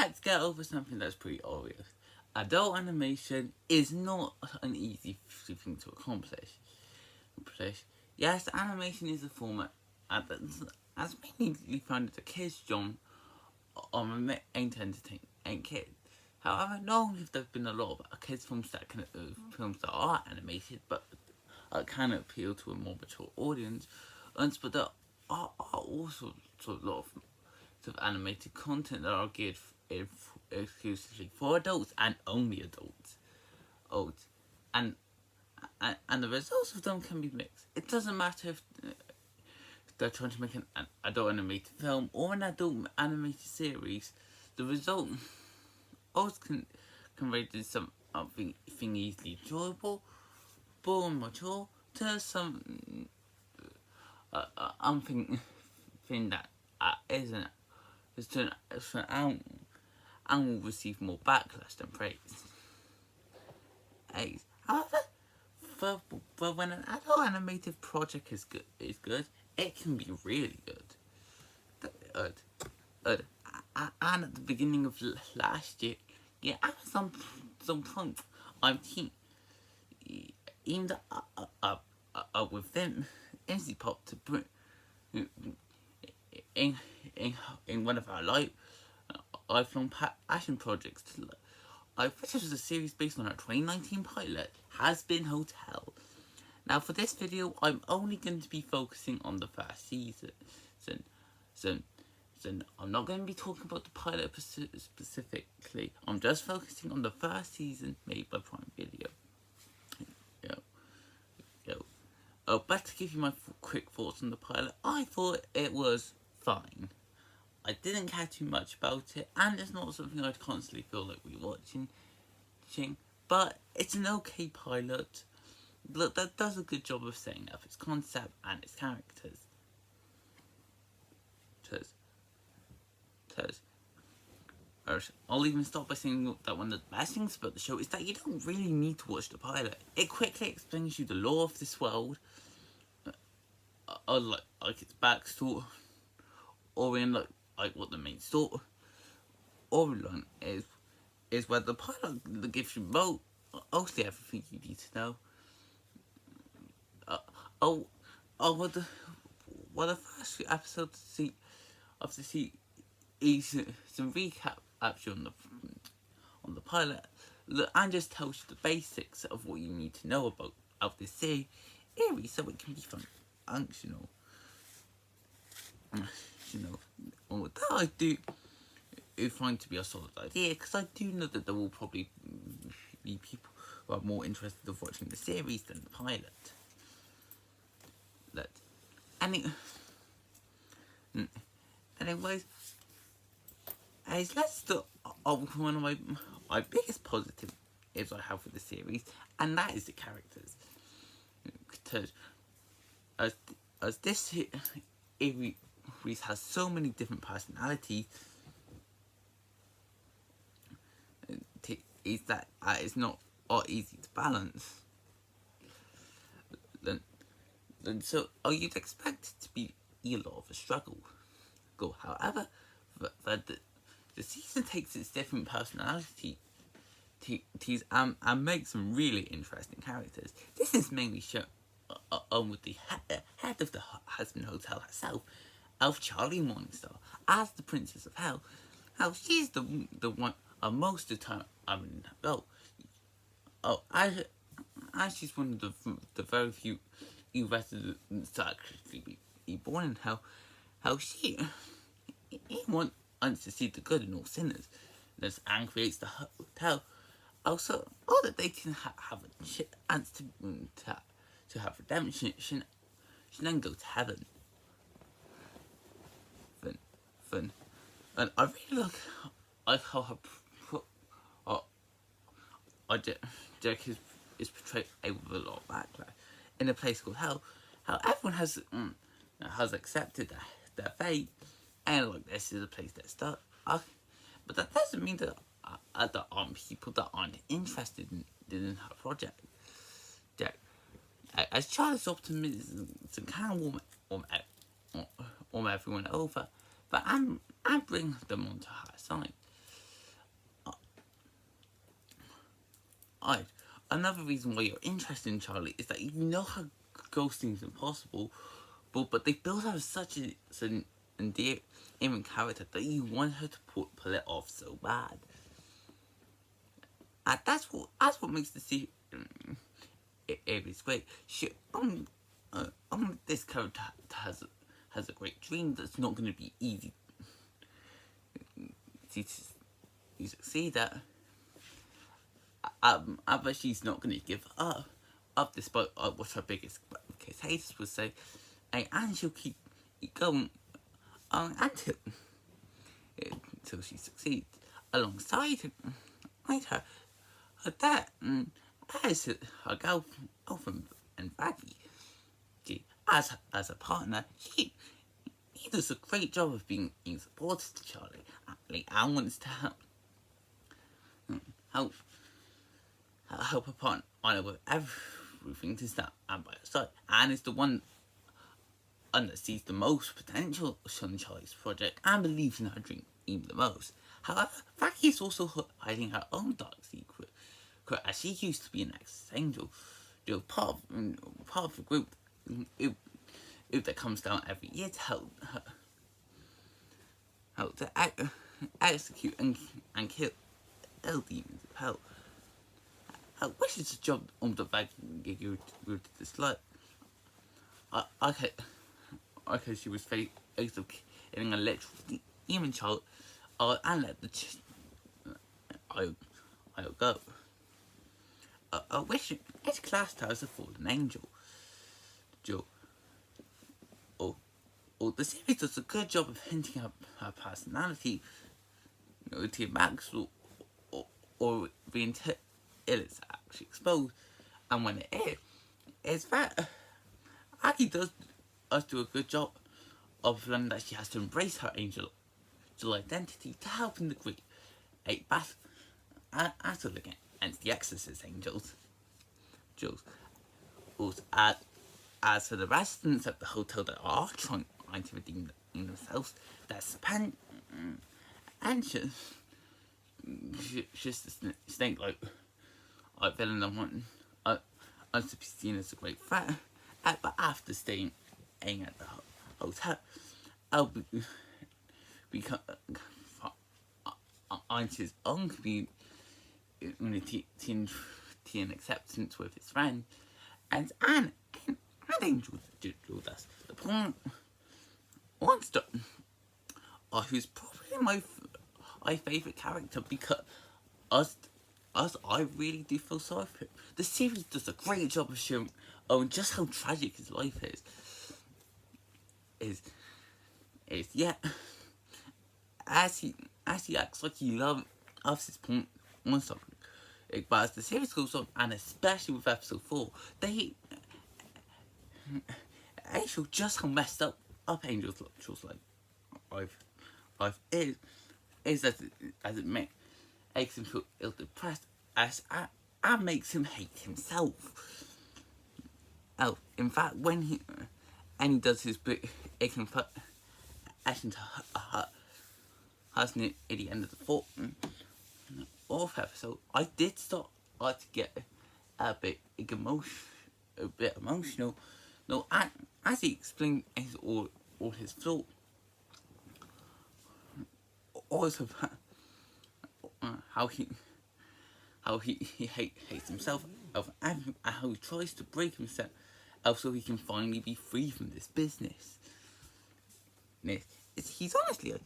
let's get over something that's pretty obvious. Adult animation is not an easy thing to accomplish. Yes, animation is a format that's mainly found as a kids' genre aimed to entertain kids. However, not only have there been a lot of kids films that are animated, but can appeal to a more mature audience, but there are also a lot of animated content that are geared exclusively for adults and only adults. And and the results of them can be mixed. It doesn't matter if they're trying to make an adult animated film or an adult animated series. The result always can range in something easily enjoyable, born mature, to some thing that isn't and will receive more backlash than praise. However, for when an adult animated project is good, it can be really good. And at the beginning of last year, Amazon point, I'm team aimed with them Insy Pop to bring in one of our lifelong passion projects to which was a series based on our 2019 pilot, Hazbin Hotel. Now for this video, I'm only going to be focusing on the first season. So I'm not going to be talking about the pilot specifically. I'm just focusing on the first season made by Prime Video. But to give you my quick thoughts on the pilot, I thought it was fine. I didn't care too much about it, and it's not something I'd constantly feel like rewatching. But it's an okay pilot that does a good job of setting up its concept and its characters. I'll even start by saying that one of the best things about the show is that you don't really need to watch the pilot. It quickly explains you the lore of this world, like its backstory, or in like what the main storyline is where the pilot gives you mostly everything you need to know. The first few episodes of the season some recap actually on the pilot, and just tells you the basics of what you need to know about this series, so it can be functional. That I do find to be a solid idea, because I do know that there will probably be people who are more interested in watching the series than the pilot. Anyways, let's start with one of my biggest positives I have for the series, and that is the characters. Because as this series has so many different personalities, is that it's not all easy to balance. Then so you'd expect it to be a lot of a struggle. However, the season takes its different personalities and makes some really interesting characters. This is mainly shown with the head of the Hazbin Hotel herself, Elf Charlie Morningstar, as the Princess of Hell. How she's the one most of the time. As she's one of the very few residents to actually be born in Hell. How she wants to see the good in all sinners, and creates the hotel. Also, all that they can have a chance to have redemption, she then go to heaven. Fun. And I really like how her Derek is portrayed with a lot of backlash in a place called Hell. How everyone has accepted their fate, and like this is a place that's stuck. But that doesn't mean that there aren't people that aren't interested in her project. As Charlie's optimism can warm everyone over, but and bring them onto her side. another reason why you're interested in Charlie is that you know how ghosting is impossible, but they built her as such an endearing character that you want her to pull it off so bad. And that's what makes the series it's great. This character has a great dream that's not going to be easy to succeed at. But she's not going to give up despite what her biggest haters would say, and she'll keep going until she succeeds. Alongside her dad as her girlfriend and Baggy. As a partner, he does a great job of being supportive to Charlie and wants to help her partner with everything to stand by her side, and is the one that sees the most potential in Charlie's project and believes in her dream even the most. However, Baggy is also hiding her own dark secret, as she used to be an ex-angel, part of the group that comes down every year to help to execute and kill demons of hell. Which is a job the Baggy would dislike. Okay, she was faced of killing a literal demon child, and let the I'll go. Which is classed as a fallen angel. Or the series does a good job of hinting at her personality, to max or being it's actually exposed, and when it is that Aki does do a good job of learning that she has to embrace her angel identity to help in the great battle against the Exorcist angels. As for the residents at the hotel that are trying to redeem themselves, that's anxious. Just a snake like villain that want us to be seen as a great threat. But after staying at the hotel, I'll become his own community and acceptance with his friend, and Angel does. The point once done, who's probably my favourite character because I really do feel sorry for him. The series does a great job of showing just how tragic his life is yet as he acts like he loves his point one stuff. But as the series goes on, and especially with episode 4, they show just how messed up Angel's life is as it makes him feel ill-depressed and makes him hate himself. In fact, when he does his big confession to Hazbin at the end of the fourth episode, I did start to get a bit emotional. No, as he explained all his flaws, also how he hates himself, and how he tries to break himself so he can finally be free from this business. He's honestly a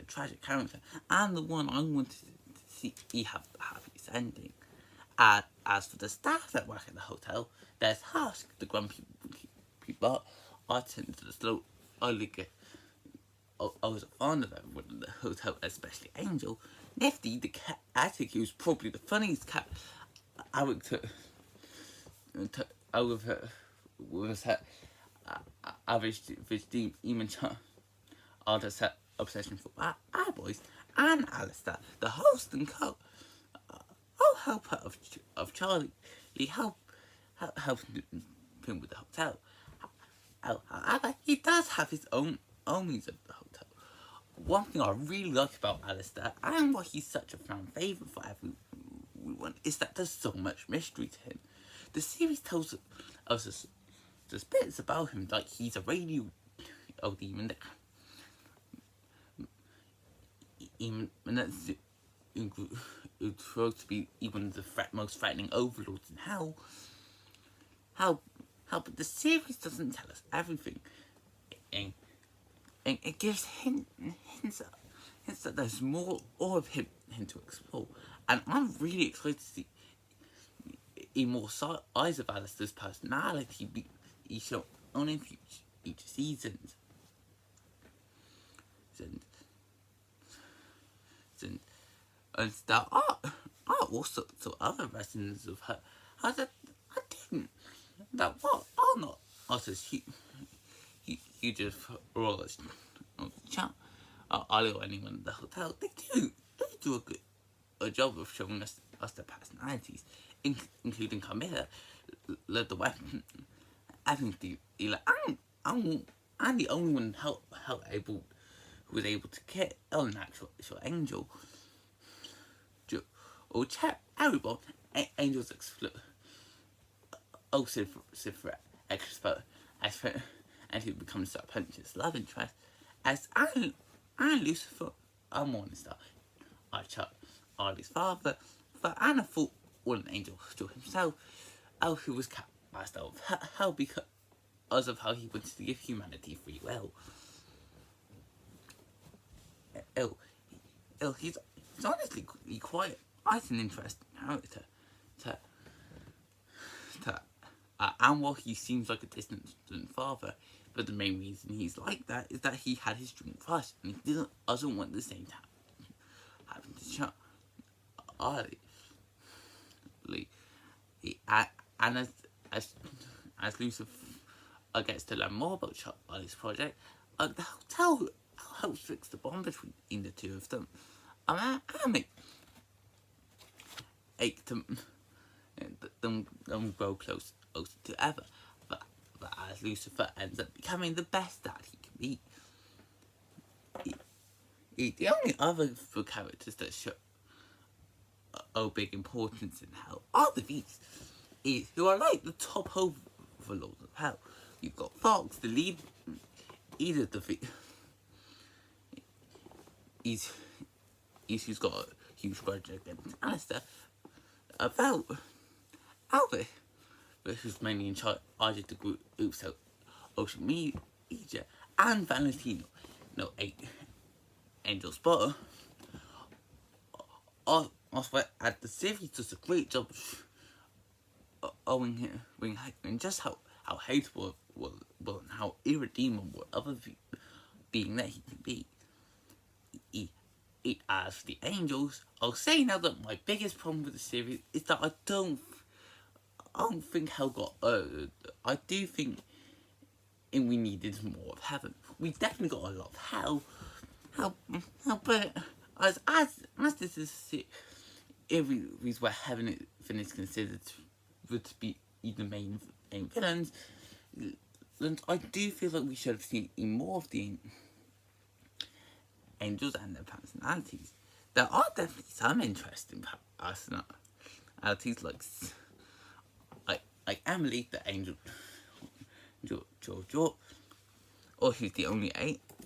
tragic character, and the one I wanted to see have the happiest ending. As for the staff that work at the hotel, there's Husk, the grumpy bartender, the slow oligarch. I was fond of everyone in the hotel, especially Angel. Nifty, the attic, who's probably the funniest character out of her was her average demon artist obsession for our boys, and Alistair, the host and helper of Charlie, helping him with the hotel. However, he does have his own needs at the hotel. One thing I really like about Alistair, and why he's such a fan favourite for everyone is that there's so much mystery to him. The series tells us just bits about him, like he's a radio demon that even that's supposed to be even the most threatening overlords in hell. But the series doesn't tell us everything, and it gives hints that there's more of him to explore, and I'm really excited to see in more eyes of Alistair's personality be shown in future seasons. And there are all sorts of other versions of her. I didn't. That what are not us as huge as rollers. Ali or anyone in the hotel, they do a job of showing us their personalities, including Camilla, led the weapon. I think I'm the only one who was able to kill an actual angel. Or check everyone, angels explode. Oh, Cipher expert, and who becomes Serpentious love interest, as Anne Lucifer, a morning star. I shot Arlie's father, but Anna thought an angel to himself, who was cast out of hell because of how he wanted to give humanity free will. He's honestly quite an interesting character. And while he seems like a distant father, but the main reason he's like that is that he had his dream first, and he doesn't want the same time having to shut Arlie. And as Lucifer gets to learn more about Charlie's project, the hotel helps fix the bond between the two of them. I make them grow closer together, but as Lucifer ends up becoming the best that he can be. The only other characters that show big importance in hell are the beasts, who are like the top overlords of hell. You've got Fox, the lead, either the who's got a huge grudge against Alistair, about Albert, who's mainly in charge of the group so Ocean Media, and Valentino, Angel Spotter. Also, at the series does a great job of owing just how hateable and how irredeemable other being that he can be. As the angels, I'll say now that my biggest problem with the series is that I don't think hell got. I do think we needed more of heaven. We definitely got a lot of hell. But as this is areas where heaven is considered to be the main villains, and I do feel like we should have seen more of the angels and their personalities. There are definitely some interesting personalities, like Emily, the angel, George, or who's the only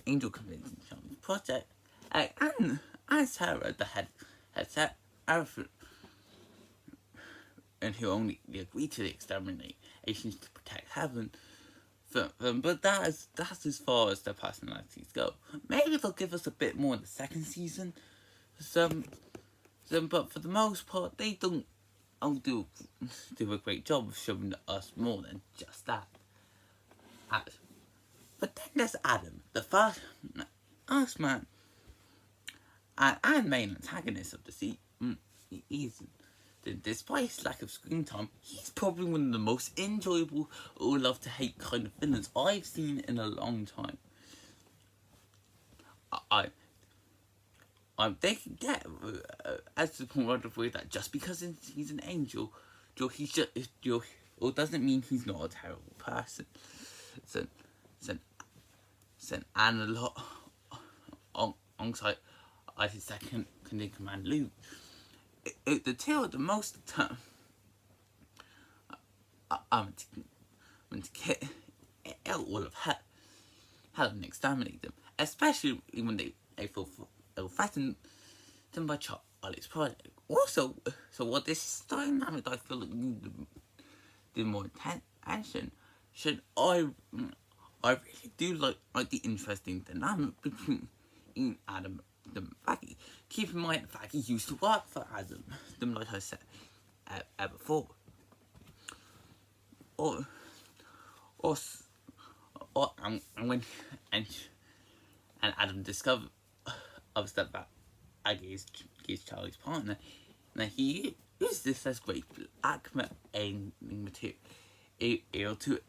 angel convincing Sean's project, and Sarah, the head seraph, and who only agreed to the exterminations to protect heaven. But that's as far as their personalities go. Maybe they'll give us a bit more in the second season. But for the most part, they don't do a great job of showing us more than just that. But then there's Adam, the first man and main antagonist of the season. Despite his lack of screen time, he's probably one of the most enjoyable or love to hate kind of villains I've seen in a long time. They can get as to the point right of way that just because he's an angel, or doesn't mean he's not a terrible person. And a lot alongside his second in command, Luke. the two of the most of the time, I'm to get out all of hell and exterminate them, especially when they feel threatened by Charlie's project. Also, so what this dynamic I feel like needed more attention. Should I really do like the interesting dynamic between Adam and Baggy. Keep in mind the fact he used to work for Adam, like I said before. Or and when and Adam discovered that Aggie is Charlie's partner. Now he used this as great blackmailing material to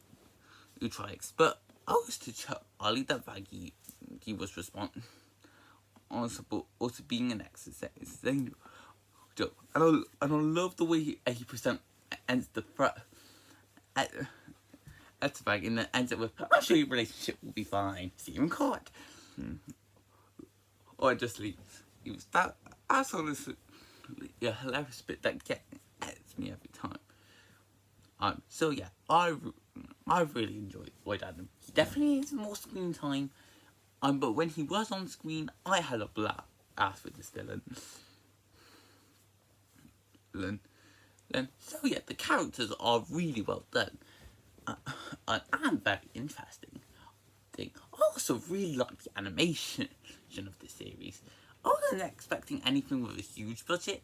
Utrix, but also to Charlie that Baggy he was responsible also being an exercise joke. And I love the way he presents the threat at the bag and then ends it with, I'm sure your relationship will be fine. See you in court. Or just leaves. That's honestly a hilarious bit that gets me every time. So yeah, I really enjoyed Adam. He definitely needs more screen time. But when he was on screen, I had a blast with this villain. So yeah, the characters are really well done. And very interesting. I also really like the animation of the series. I wasn't expecting anything with a huge budget,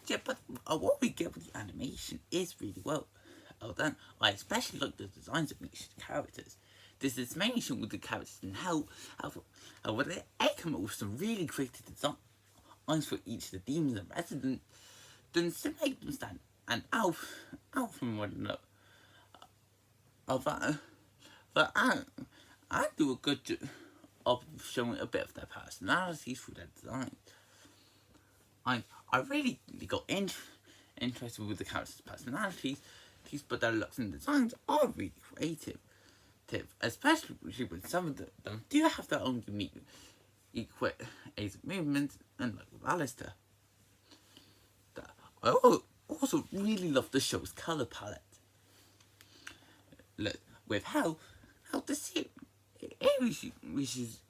yeah, but what we get with the animation is really well done. I especially like the designs of each of the characters. This is mainly shown with the characters and how they come up with some really creative designs for each of the demons and residents, then to make them stand and out from one another. But I do a good job of showing a bit of their personalities through their designs. I really got interested with the characters' personalities, but their looks and designs are really creative, especially when some of them do have their own unique ways of movement, and like with Alistair. I also really love the show's colour palette. With how the series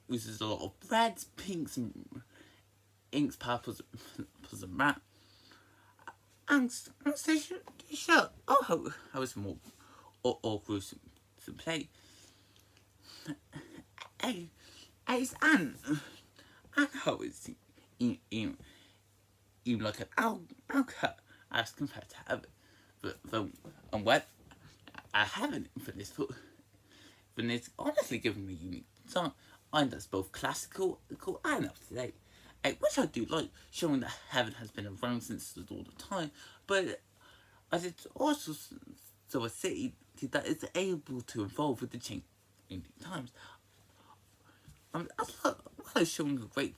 uses a lot of reds, pinks, and inks, purples, and red. And so they show how it's more all gruesome to play. And how it's even like an outcut as compared to heaven. And what I haven't for this honestly given me unique design. And that's both classical and up to date. Which I do like, showing that heaven has been around since all the time, but as it's also so a city that is able to evolve with the changing times. As well as showing a great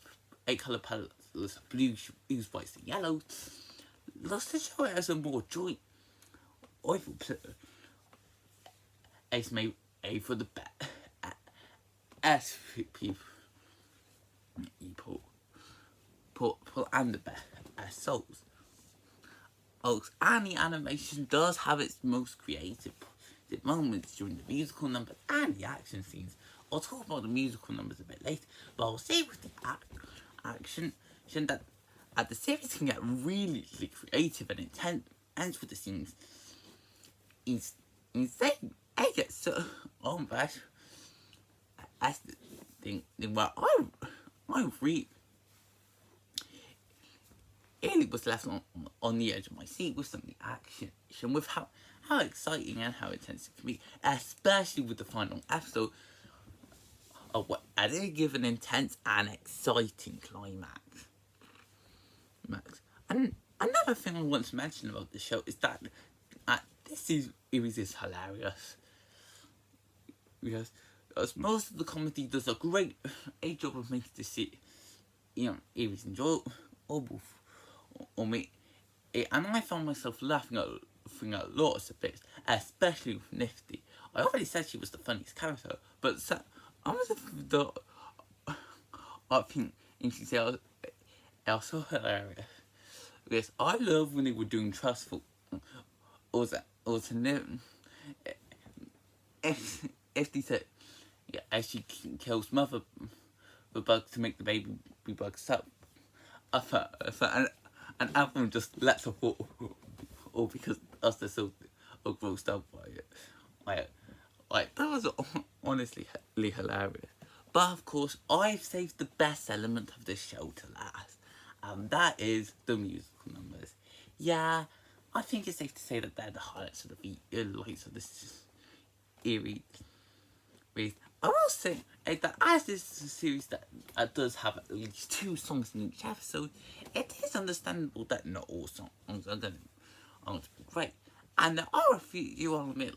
colour palette, blues, whites, and yellows, lots to show it as a more joint, oil as may for the as people and the best souls. And the animation does have its most creative moments during the musical numbers and the action scenes. I'll talk about the musical numbers a bit later, but I'll say with the action that the series can get really creative and intense with the scenes. I get so bad. That's the thing where I really was left on the edge of my seat with some of the action, with how exciting and how intense it can be, especially with the final episode of what I did give an intense and exciting climax. And another thing I want to mention about the show is that this series is hilarious. Because most of the comedy does a great job of making the series, enjoyable or me. And I found myself laughing at lots of bits, especially with Nifty. I already said she was the funniest character, but I think she's also hilarious. Yes, I love when they were doing trustful. Or to know if they said, yeah, as she kills mother the bug to make the baby bug stop. An album just lets her fall, or because us are so grossed out by it. That was honestly hilarious. But of course, I've saved the best element of this show to last, and that is the musical numbers. Yeah, I think it's safe to say that they're the highlights of the lights of this series. I will say that as this series that does have at least 2 songs in each episode, it is understandable that not all songs are going to be great. And there are a few you will admit,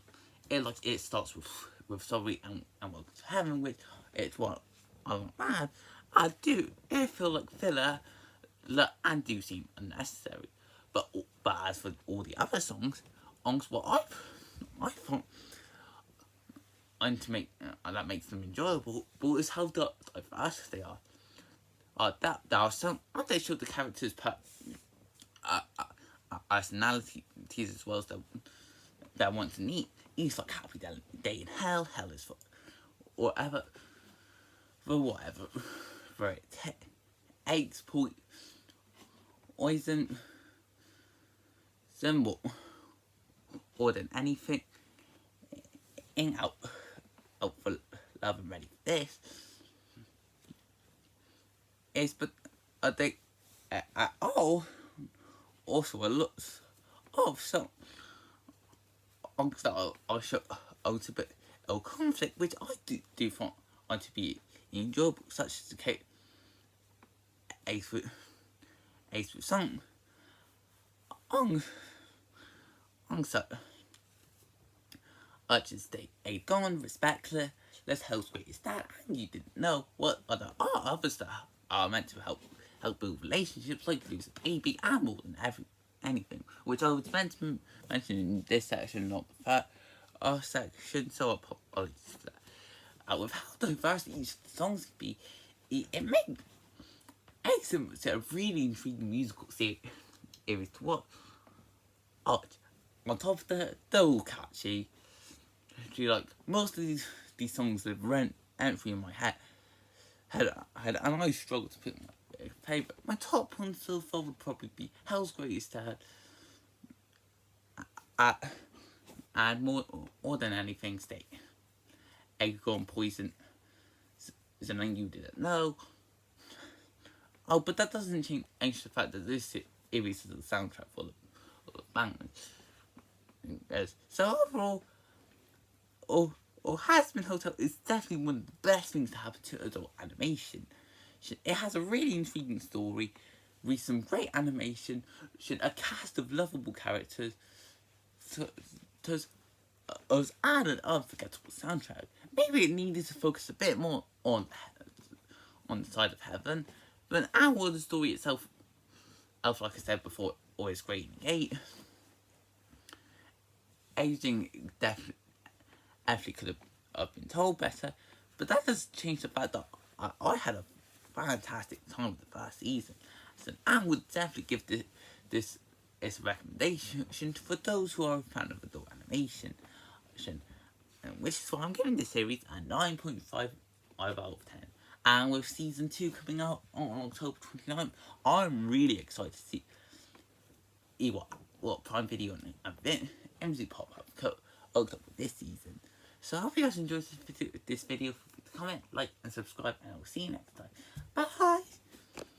it starts with Sorry and Welcome to Heaven, which it's what I'm mad. I feel like filler and do seem unnecessary. But as for all the other songs what I thought and to make that makes them enjoyable, but it's how diverse they are. That there are some, and they show the characters' personalities as well as their wants and needs. It's like Happy Day in Hell, Hell is for whatever, for it takes poison, symbol, more than anything, out for love and ready for this. Is but they all also a lot of some that are show ultimate conflict, which I do find to be enjoyable, such as the case Ace with some on so just a gone respectless hell's greatest dad, and you didn't know what other others that are meant to help build relationships, like lose a baby and more than anything, which I was meant to mention in this section, not the first section, so apologies for that. With how diverse each songs can be, it makes them a really intriguing musical series to watch. On top of they're all catchy. Like most of these songs that rent entry in my head, and I struggle to pick my favourite. My top one so far would probably be Hell's Greatest Dad. And more than anything, Stay. Egg Gone Poison is something you didn't know. Oh, but that doesn't change the fact that this series is a soundtrack full of bangers. So overall, Hazbin Hotel is definitely one of the best things to happen to adult animation. It has a really intriguing story, with some great animation, a cast of lovable characters, and an unforgettable soundtrack. Maybe it needed to focus a bit more on the side of heaven, but the story itself, like I said before, always great and gate. Aging definitely could have been told better, but that doesn't change the fact that I had a fantastic time with the first season. So I would definitely give this as a recommendation for those who are a fan of adult animation, which is why I'm giving this series a 9.5 out of 10. And with season 2 coming out on October 29th, I'm really excited to see what Prime Video and MZ pop up October this season. So I hope you guys enjoyed this video. Comment, like, and subscribe, and I'll see you next time. Bye!